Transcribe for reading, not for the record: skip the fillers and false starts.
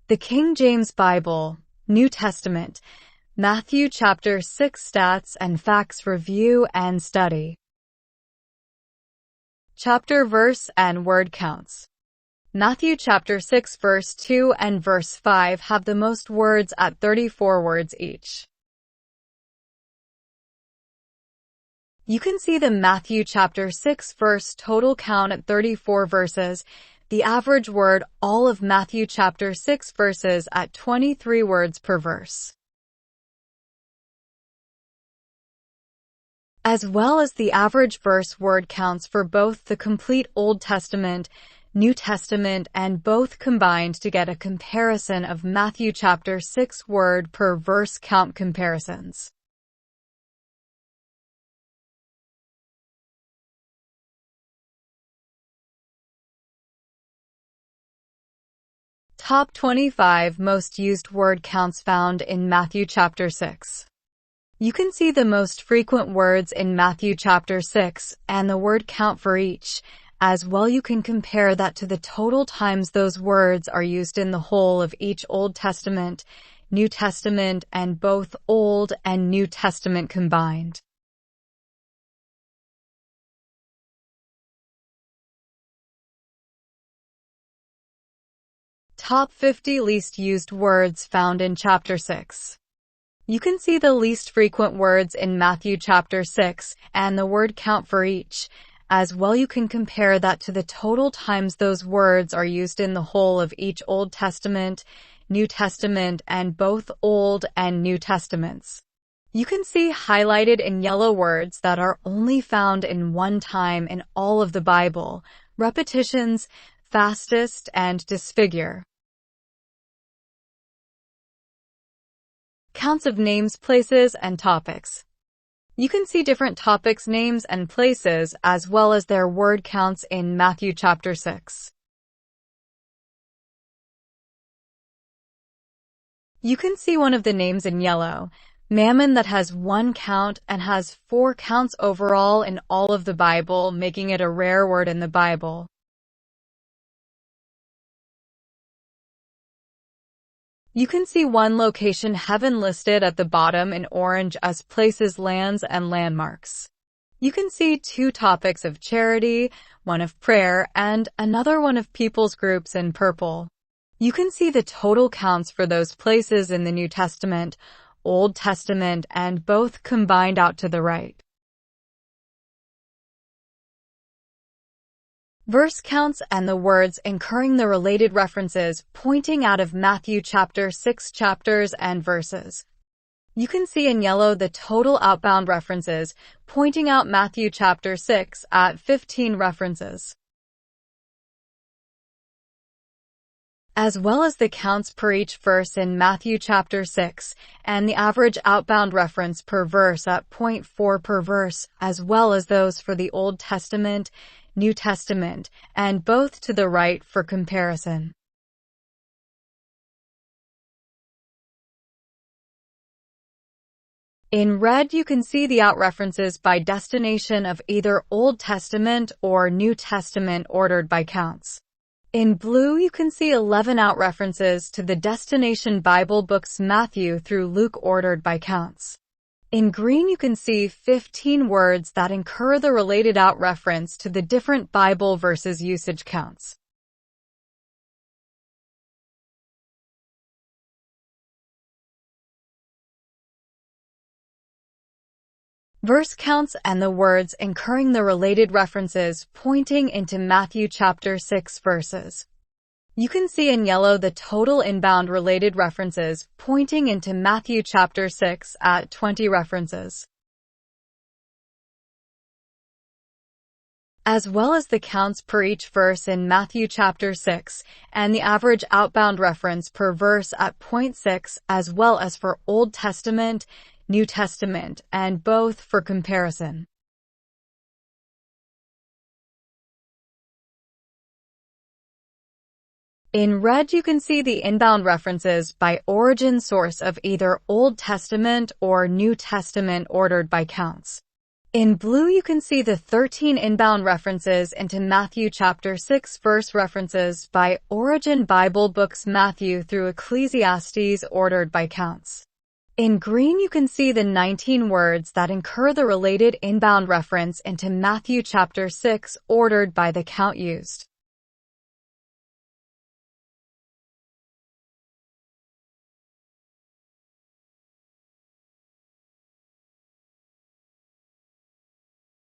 The King James Bible, New Testament, Matthew chapter 6 Stats and Facts Review and Study. Chapter, verse, and word counts. Matthew chapter 6 verse 2 and verse 5 have the most words at 34 words each. You can see the Matthew chapter 6 verse total count at 34 verses, the average word all of Matthew chapter 6 verses at 23 words per verse, as well as the average verse word counts for both the complete Old Testament, New Testament, and both combined to get a comparison of Matthew chapter 6 word per verse count comparisons. Top 25 most used word counts found in Matthew chapter 6. You can see the most frequent words in Matthew chapter 6 and the word count for each. As well, you can compare that to the total times those words are used in the whole of each Old Testament, New Testament, and both Old and New Testament combined. Top 50 least used words found in chapter 6. You can see the least frequent words in Matthew chapter 6 and the word count for each. As well, you can compare that to the total times those words are used in the whole of each Old Testament, New Testament, and both Old and New Testaments. You can see highlighted in yellow words that are only found in one time in all of the Bible: repetitions, fastest, and disfigure. Counts of names, places, and topics. You can see different topics, names, and places, as well as their word counts in Matthew chapter 6. You can see one of the names in yellow, mammon, that has one count and has 4 counts overall in all of the Bible, making it a rare word in the Bible. You can see one location, heaven, listed at the bottom in orange as places, lands, and landmarks. You can see 2 topics of charity, one of prayer, and another one of people's groups in purple. You can see the total counts for those places in the New Testament, Old Testament, and both combined out to the right. Verse counts and the words incurring the related references pointing out of Matthew chapter 6 chapters and verses. You can see in yellow the total outbound references pointing out Matthew chapter 6 at 15 references, as well as the counts per each verse in Matthew chapter 6 and the average outbound reference per verse at 0.4 per verse, as well as those for the Old Testament, New Testament, and both to the right for comparison. In red, you can see the out references by destination of either Old Testament or New Testament ordered by counts. In blue, you can see 11 out references to the destination Bible books Matthew through Luke ordered by counts. In green, you can see 15 words that incur the related out reference to the different Bible verses usage counts. Verse counts and the words incurring the related references pointing into Matthew chapter 6 verses. You can see in yellow the total inbound related references pointing into Matthew chapter 6 at 20 references, as well as the counts per each verse in Matthew chapter 6 and the average outbound reference per verse at 0.6, as well as for Old Testament, New Testament, and both for comparison. In red, you can see the inbound references by origin source of either Old Testament or New Testament ordered by counts. In blue, you can see the 13 inbound references into Matthew chapter 6 verse references by Origin Bible books Matthew through Ecclesiastes ordered by counts. In green, you can see the 19 words that incur the related inbound reference into Matthew chapter 6 ordered by the count used.